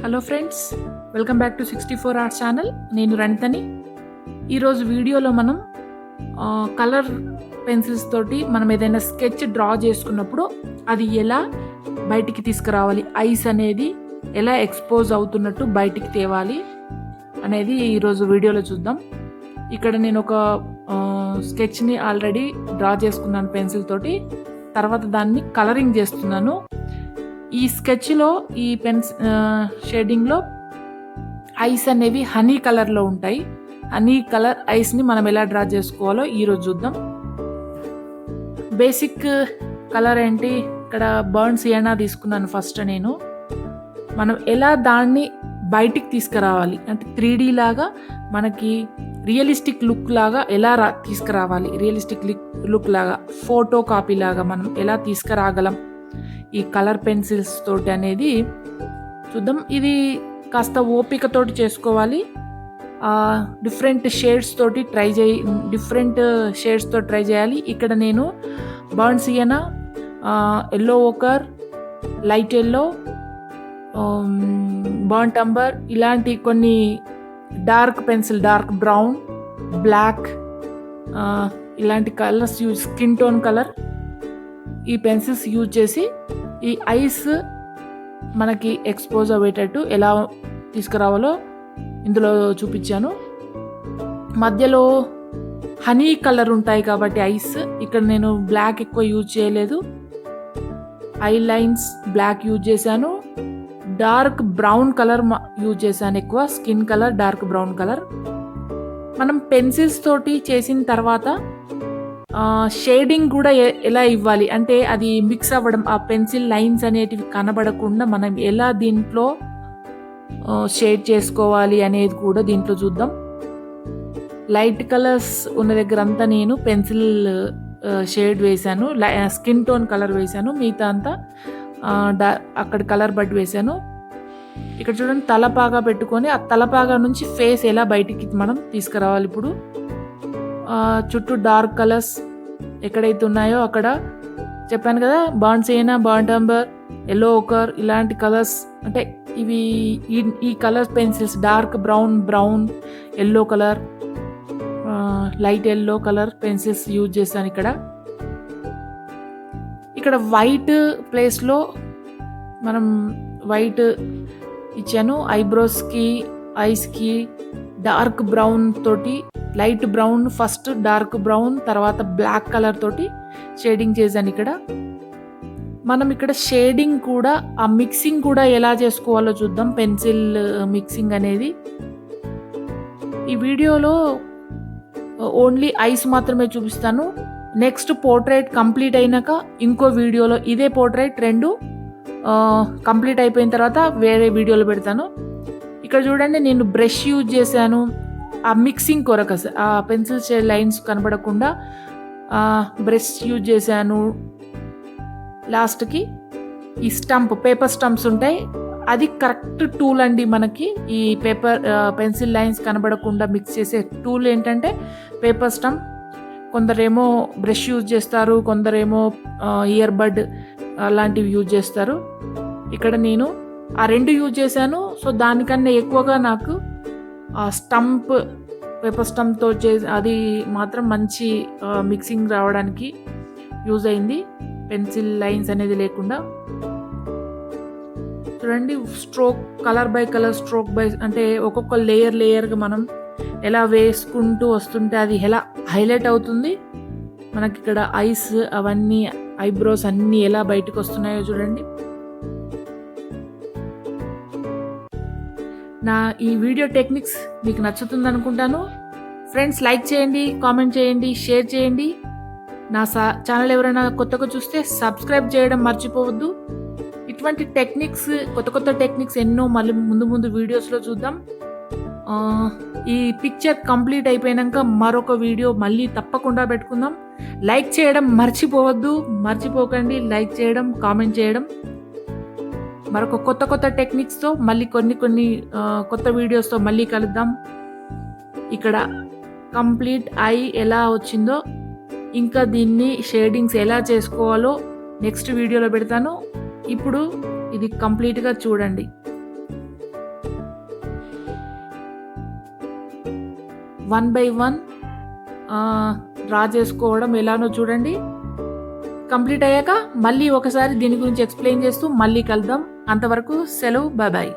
Hello friends, welcome back to 64 arts channel. నేను రణితని. ఈరోజు వీడియోలో మనం కలర్ పెన్సిల్స్ తోటి మనం ఏదైనా స్కెచ్ డ్రా చేసుకున్నప్పుడు అది ఎలా బయటికి తీసుకురావాలి, ఐస్ అనేది ఎలా ఎక్స్పోజ్ అవుతున్నట్టు బయటికి తేవాలి అనేది ఈరోజు వీడియోలో చూద్దాం. ఇక్కడ నేను ఒక స్కెచ్ని ఆల్రెడీ డ్రా చేసుకున్నాను పెన్సిల్ తోటి. తర్వాత దాన్ని కలరింగ్ చేస్తున్నాను. ఈ స్కెచ్లో ఈ షేడింగ్లో ఐస్ అనేవి హనీ కలర్లో ఉంటాయి. హనీ కలర్ ఐస్ని మనం ఎలా డ్రా చేసుకోవాలో ఈరోజు చూద్దాం. బేసిక్ కలర్ ఏంటి, ఇక్కడ బర్న్ సియానా తీసుకున్నాను ఫస్ట్. మనం ఎలా దాన్ని బయటికి తీసుకురావాలి అంటే 3D లాగా మనకి రియలిస్టిక్ లుక్ లాగా ఎలా తీసుకురావాలి, రియలిస్టిక్ లుక్ లాగా ఫోటో కాపీ లాగా మనం ఎలా తీసుకురాగలం ఈ కలర్ పెన్సిల్స్ తోటి అనేది చూద్దాం. ఇది కాస్త ఓపికతోటి చేసుకోవాలి. డిఫరెంట్ షేడ్స్ తోటి ట్రై చేయాలి. ఇక్కడ నేను burn sienna, yellow ochre, light yellow, burn umber ఇలాంటి కొన్ని dark pencil, dark brown, black ఇలాంటి కలర్స్ స్కిన్ టోన్ కలర్ ఈ పెన్సిల్స్ యూజ్ చేసి ఈ ఐస్ మనకి ఎక్స్పోజ్ అయ్యేటట్టు ఎలా తీసుకురావాలో ఇందులో చూపించాను. మధ్యలో హనీ కలర్ ఉంటాయి కాబట్టి ఐస్, ఇక్కడ నేను బ్లాక్ ఎక్కువ యూజ్ చేయలేదు. ఐ లైన్స్ బ్లాక్ యూజ్ చేశాను. డార్క్ బ్రౌన్ కలర్ యూజ్ చేశాను ఎక్కువ, skin colour dark brown colour. మనం పెన్సిల్స్ తోటి చేసిన తర్వాత షేడింగ్ కూడా ఎలా ఇవ్వాలి అంటే అది మిక్స్ అవ్వడం, ఆ పెన్సిల్ లైన్స్ అనేటివి కనబడకుండా మనం ఎలా దీంట్లో షేడ్ చేసుకోవాలి అనేది కూడా దీంట్లో చూద్దాం. లైట్ కలర్స్ ఉన్న దగ్గర అంతా నేను పెన్సిల్ షేడ్ వేశాను, స్కిన్ టోన్ కలర్ వేశాను, మిగతా అంతా అక్కడ కలర్ బట్టి వేశాను. ఇక్కడ చూడండి, తలపాగా పెట్టుకొని ఆ తలపాగా నుంచి ఫేస్ ఎలా బయటికి మనం తీసుకురావాలి. ఇప్పుడు చుట్టూ డార్క్ కలర్స్ ఎక్కడైతే ఉన్నాయో అక్కడ చెప్పాను కదా, burn sienna, burn umber, yellow ochre ఇలాంటి కలర్స్ అంటే ఇవి ఈ colour pencils dark brown, yellow colour, light yellow colour pencils use చేశాను. ఇక్కడ వైట్ ప్లేస్లో మనం వైట్ ఇచ్చాను. ఐబ్రోస్కి, ఐస్కి డార్క్ బ్రౌన్ తోటి, light brown first, dark brown తర్వాత బ్లాక్ కలర్ తోటి షేడింగ్ చేశాను. మనం ఇక్కడ షేడింగ్ కూడా ఆ మిక్సింగ్ కూడా ఎలా చేసుకోవాలో చూద్దాం. పెన్సిల్ మిక్సింగ్ అనేది ఈ వీడియోలో ఓన్లీ ఐస్ మాత్రమే చూపిస్తాను. నెక్స్ట్ పోర్ట్రైట్ కంప్లీట్ అయినాక ఇంకో వీడియోలో ఇదే పోర్ట్రైట్ 2 కంప్లీట్ అయిపోయిన తర్వాత వేరే వీడియోలో పెడతాను. ఇక్కడ చూడండి, నేను బ్రష్ యూజ్ చేశాను ఆ మిక్సింగ్ కొరకు, ఆ పెన్సిల్ షేడ్ లైన్స్ కనబడకుండా బ్రష్ యూజ్ చేశాను. లాస్ట్కి ఈ పేపర్ స్టంప్స్ ఉంటాయి, అది కరెక్ట్ టూల్ అండి. మనకి ఈ పెన్సిల్ లైన్స్ కనబడకుండా మిక్స్ చేసే టూల్ ఏంటంటే పేపర్ స్టంప్. కొందరేమో బ్రష్ యూజ్ చేస్తారు, కొందరేమో ఇయర్ బడ్ అలాంటివి యూజ్ చేస్తారు. ఇక్కడ నేను ఆ 2 యూజ్ చేశాను. సో దానికన్నా ఎక్కువగా నాకు పేపర్ స్టంప్తో అది మాత్రం మంచి మిక్సింగ్ రావడానికి యూజ్ అయింది, పెన్సిల్ లైన్స్ అనేది లేకుండా. చూడండి, colour by colour, stroke by అంటే ఒక్కొక్క లేయర్గా మనం ఎలా వేసుకుంటూ వస్తుంటే అది ఎలా హైలైట్ అవుతుంది. మనకి ఇక్కడ ఐస్ అవన్నీ, ఐబ్రోస్ అన్నీ ఎలా బయటకు వస్తున్నాయో చూడండి. నా ఈ వీడియో టెక్నిక్స్ మీకు నచ్చుతుంది అనుకుంటాను. ఫ్రెండ్స్, లైక్ చేయండి, కామెంట్ చేయండి, షేర్ చేయండి. నా ఛానల్ ఎవరైనా కొత్తగా చూస్తే సబ్స్క్రైబ్ చేయడం మర్చిపోవద్దు. ఇటువంటి టెక్నిక్స్, కొత్త టెక్నిక్స్ ఎన్నో మళ్ళీ ముందు వీడియోస్లో చూద్దాం. ఈ పిక్చర్ కంప్లీట్ అయిపోయాక మరొక వీడియో మళ్ళీ తప్పకుండా పెట్టుకుందాం. లైక్ చేయడం మర్చిపోకండి, లైక్ చేయడం, కామెంట్ చేయడం. మరొక కొత్త టెక్నిక్స్తో మళ్ళీ కొన్ని కొత్త వీడియోస్తో మళ్ళీ కలుద్దాం. ఇక్కడ కంప్లీట్ ఐ ఎలా వచ్చిందో, ఇంకా దీన్ని షేడింగ్స్ ఎలా చేసుకోవాలో నెక్స్ట్ వీడియోలో పెడతాను. ఇప్పుడు ఇది కంప్లీట్గా చూడండి. 1 బై 1 డ్రా చేసుకోవడం ఎలానో చూడండి. కంప్లీట్ అయ్యాక మళ్ళీ ఒకసారి దీని గురించి ఎక్స్‌ప్లెయిన్ చేస్తూ మళ్ళీ కలుద్దాం. అంతవరకు సెలవు. Bye bye.